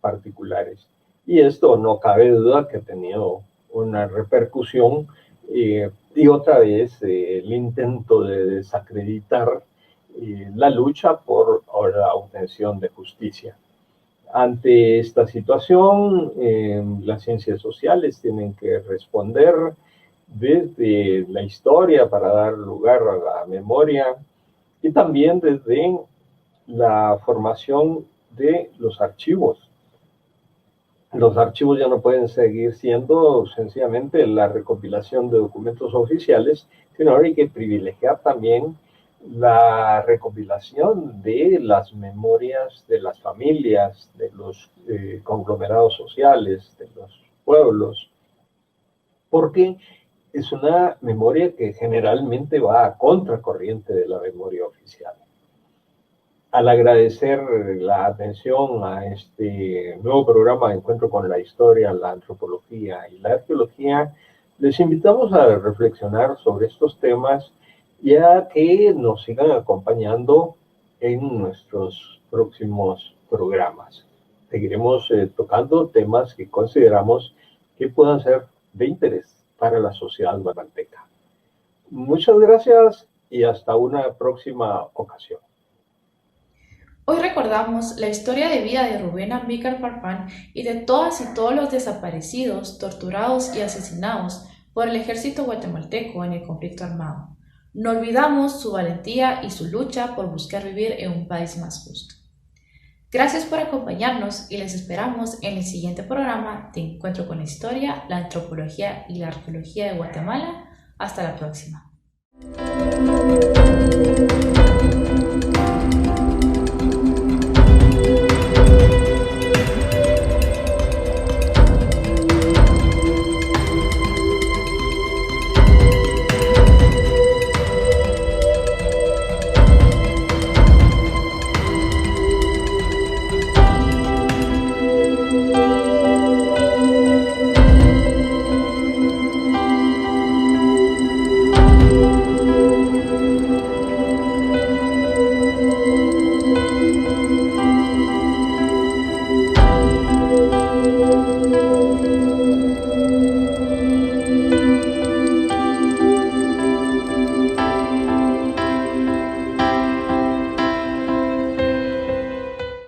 particulares. Y esto no cabe duda que ha tenido una repercusión, y otra vez el intento de desacreditar la lucha por la obtención de justicia. Ante esta situación, las ciencias sociales tienen que responder desde la historia para dar lugar a la memoria, y también desde la formación de los archivos. Los archivos ya no pueden seguir siendo sencillamente la recopilación de documentos oficiales, sino ahora hay que privilegiar también la recopilación de las memorias de las familias, de los conglomerados sociales, de los pueblos, porque es una memoria que generalmente va a contracorriente de la memoria oficial. Al agradecer la atención a este nuevo programa de Encuentro con la Historia, la Antropología y la Arqueología, les invitamos a reflexionar sobre estos temas y a que nos sigan acompañando en nuestros próximos programas. Seguiremos tocando temas que consideramos que puedan ser de interés para la sociedad guatemalteca. Muchas gracias y hasta una próxima ocasión. Hoy recordamos la historia de vida de Rubén Amílcar Farfán y de todas y todos los desaparecidos, torturados y asesinados por el ejército guatemalteco en el conflicto armado. No olvidamos su valentía y su lucha por buscar vivir en un país más justo. Gracias por acompañarnos y les esperamos en el siguiente programa de Encuentro con la Historia, la Antropología y la Arqueología de Guatemala. Hasta la próxima.